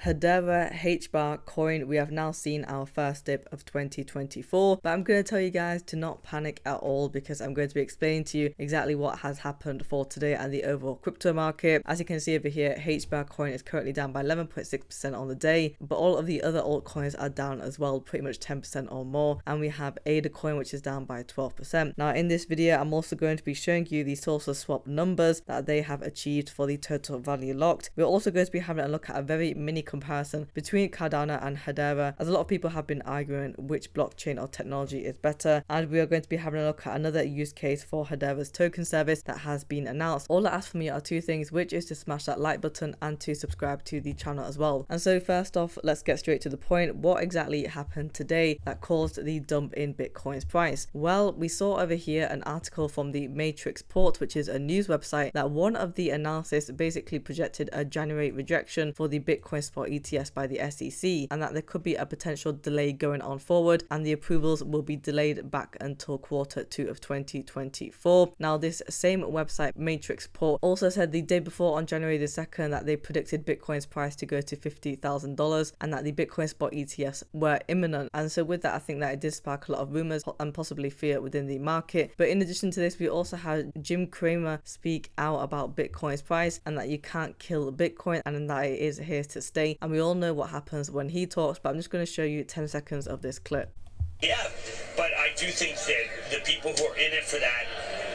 Hedera Hbar coin, we have now seen our first dip of 2024, but I'm going to tell you guys to not panic at all because I'm going to be explaining to you exactly what has happened for today and the overall crypto market. As you can see over here, Hbar coin is currently down by 11.6% on the day, but all of the other altcoins are down as well, pretty much 10% or more, and we have ADA coin which is down by 12%. Now in this video, I'm also going to be showing you the saucerswap numbers that they have achieved for the total value locked. We're also going to be having a look at a very mini comparison between Cardano and Hedera, as a lot of people have been arguing which blockchain or technology is better, and we are going to be having a look at another use case for Hedera's token service that has been announced. All I ask from you are two things, which is to smash that like button and to subscribe to the channel as well. And so first off, let's get straight to the point. What exactly happened today that caused the dump in Bitcoin's price? Well, we saw over here an article from the Matrix Port, which is a news website, that one of the analysis basically projected a January rejection for the Bitcoin spot ETS by the SEC, and that there could be a potential delay going on forward, and the approvals will be delayed back until Q2 of 2024. Now this same website, Matrix Port, also said the day before on January the 2nd that they predicted Bitcoin's price to go to $50,000 and that the Bitcoin spot ETFs were imminent. And so with that, I think that it did spark a lot of rumors and possibly fear within the market. But in addition to this, we also had Jim Cramer speak out about Bitcoin's price and that you can't kill Bitcoin and that it is here to stay. And we all know what happens when he talks, but I'm just going to show you 10 seconds of this clip. Yeah, but I do think that the people who are in it for that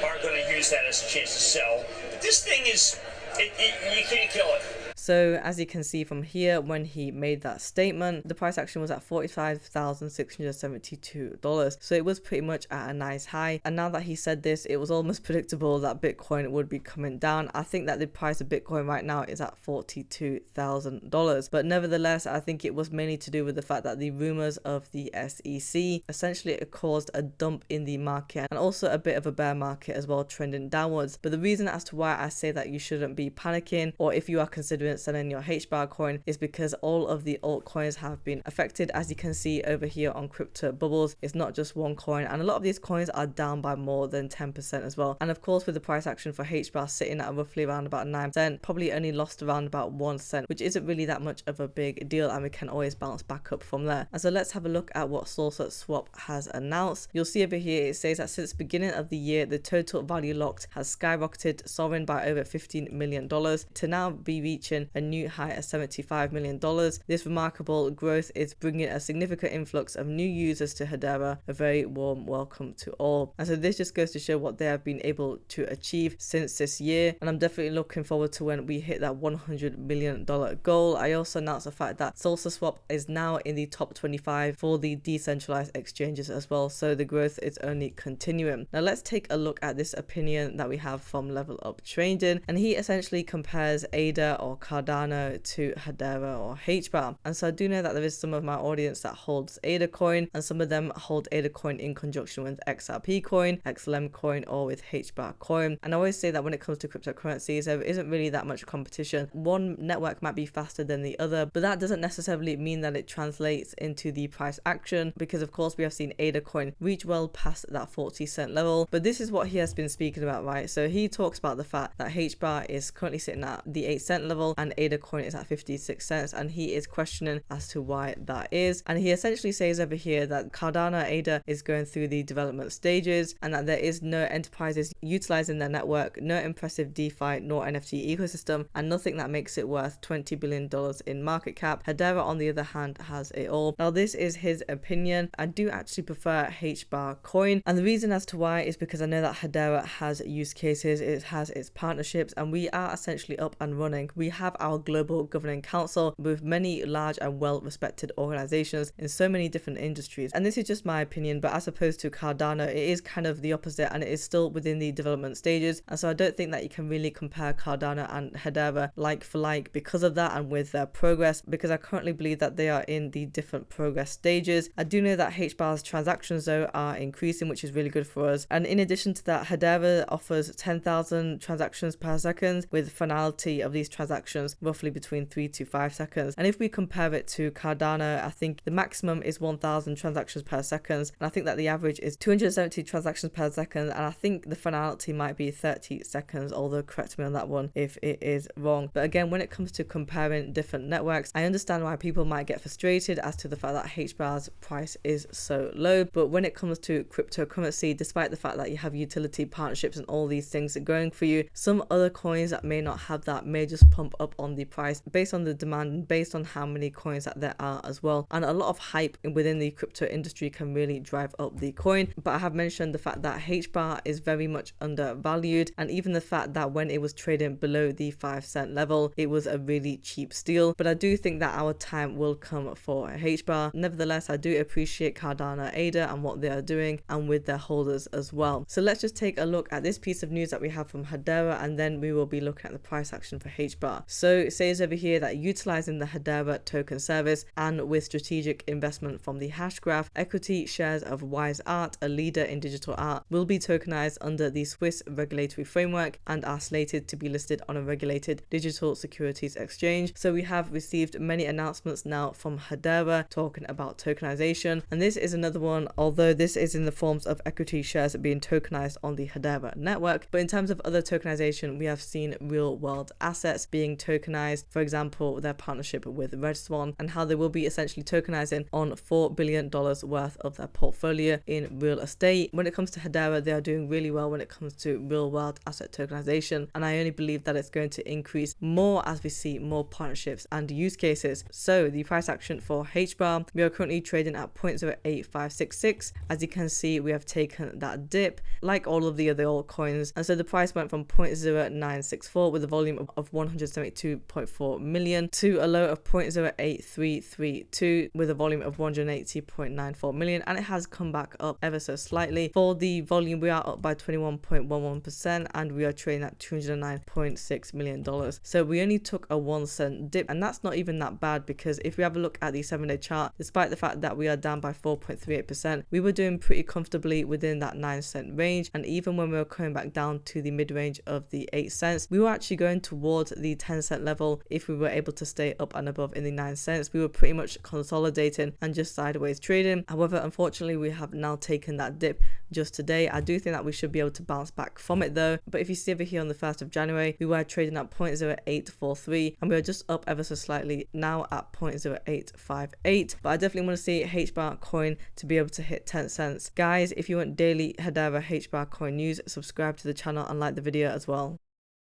are going to use that as a chance to sell. But this thing is, you can't kill it. So as you can see from here, when he made that statement, the price action was at $45,672. So it was pretty much at a nice high. And now that he said this, it was almost predictable that Bitcoin would be coming down. I think that the price of Bitcoin right now is at $42,000. But nevertheless, I think it was mainly to do with the fact that the rumors of the SEC essentially caused a dump in the market and also a bit of a bear market as well, trending downwards. But the reason as to why I say that you shouldn't be panicking, or if you are considering selling your Hbar coin, is because all of the altcoins have been affected. As you can see over here on Crypto Bubbles, it's not just one coin, and a lot of these coins are down by more than 10% as well. And of course, with the price action for Hbar sitting at roughly around about 9%, probably only lost around about 1 cent, which isn't really that much of a big deal, and we can always bounce back up from there. And so let's have a look at what saucerswap has announced. You'll see over here it says that since the beginning of the year, the total value locked has skyrocketed, soaring by over $15 million to now be reaching a new high of $75 million. This remarkable growth is bringing a significant influx of new users to Hedera. A very warm welcome to all. And so this just goes to show what they have been able to achieve since this year, and I'm definitely looking forward to when we hit that $100 million goal. I also announced the fact that saucerswap is now in the top 25 for the decentralized exchanges as well, so the growth is only continuing. Now let's take a look at this opinion that we have from Level Up Trading, and he essentially compares ADA or Cardano to Hedera or Hbar. And so I do know that there is some of my audience that holds ADA coin, and some of them hold ADA coin in conjunction with XRP coin, XLM coin, or with Hbar coin. And I always say that when it comes to cryptocurrencies, there isn't really that much competition. One network might be faster than the other, but that doesn't necessarily mean that it translates into the price action, because of course we have seen ADA coin reach well past that 40-cent level. But this is what he has been speaking about, right? So he talks about the fact that Hbar is currently sitting at the 8-cent level and ADA coin is at 56 cents, and he is questioning as to why that is. And he essentially says over here that Cardano ADA is going through the development stages and that there is no enterprises utilizing their network, no impressive DeFi nor NFT ecosystem, and nothing that makes it worth $20 billion in market cap. Hedera on the other hand has it all. Now this is his opinion. I do actually prefer Hbar coin, and the reason as to why is because I know that Hedera has use cases, it has its partnerships, and we are essentially up and running. We have our global governing council with many large and well-respected organizations in so many different industries. And this is just my opinion, but as opposed to Cardano, it is kind of the opposite, and it is still within the development stages. And so I don't think that you can really compare Cardano and Hedera like for like because of that and with their progress, because I currently believe that they are in the different progress stages. I do know that Hbar's transactions though are increasing, which is really good for us. And in addition to that, Hedera offers 10,000 transactions per second, with finality of these transactions transactions, roughly between 3 to 5 seconds. And if we compare it to Cardano, I think the maximum is 1000 transactions per second, and I think that the average is 270 transactions per second, and I think the finality might be 30 seconds, although correct me on that one if it is wrong. But again, when it comes to comparing different networks, I understand why people might get frustrated as to the fact that HBAR's price is so low. But when it comes to cryptocurrency, despite the fact that you have utility partnerships and all these things going for you, some other coins that may not have that may just pump up on the price based on the demand and based on how many coins that there are as well. And a lot of hype within the crypto industry can really drive up the coin. But I have mentioned the fact that HBAR is very much undervalued, and even the fact that when it was trading below the 5 cent level, it was a really cheap steal. But I do think that our time will come for HBAR. Nevertheless, I do appreciate Cardano ADA and what they are doing and with their holders as well. So let's just take a look at this piece of news that we have from Hedera, and then we will be looking at the price action for HBAR. So it says over here that utilizing the Hedera token service and with strategic investment from the hash graph, equity shares of Wise Art, a leader in digital art, will be tokenized under the Swiss regulatory framework and are slated to be listed on a regulated digital securities exchange. So we have received many announcements now from Hedera talking about tokenization, and this is another one, although this is in the forms of equity shares being tokenized on the Hedera network. But in terms of other tokenization, we have seen real world assets being tokenized, for example their partnership with Red Swan, and how they will be essentially tokenizing on $4 billion worth of their portfolio in real estate. When it comes to Hedera, they are doing really well when it comes to real world asset tokenization, and I only believe that it's going to increase more as we see more partnerships and use cases. So the price action for HBAR, we are currently trading at 0.08566. As you can see, we have taken that dip like all of the other altcoins, and so the price went from 0.0964 with a volume of 172.4 million to a low of 0.08332 with a volume of 180.94 million, and it has come back up ever so slightly. For the volume, we are up by 21.11%, and we are trading at $209.6 million. So we only took a 1 cent dip, and that's not even that bad, because if we have a look at the 7-day chart, despite the fact that we are down by 4.38%, we were doing pretty comfortably within that 9 cent range. And even when we were coming back down to the mid range of the 8 cents, we were actually going towards the 10 cent level. If we were able to stay up and above in the 9 cents, we were pretty much consolidating and just sideways trading. However, unfortunately, we have now taken that dip just today. I do think that we should be able to bounce back from it though. But if you see over here on the 1st of January, we were trading at 0.0843, and we are just up ever so slightly now at 0.0858. But I definitely want to see HBAR coin to be able to hit 10 cents. Guys, if you want daily Hedera HBAR coin news, subscribe to the channel and like the video as well.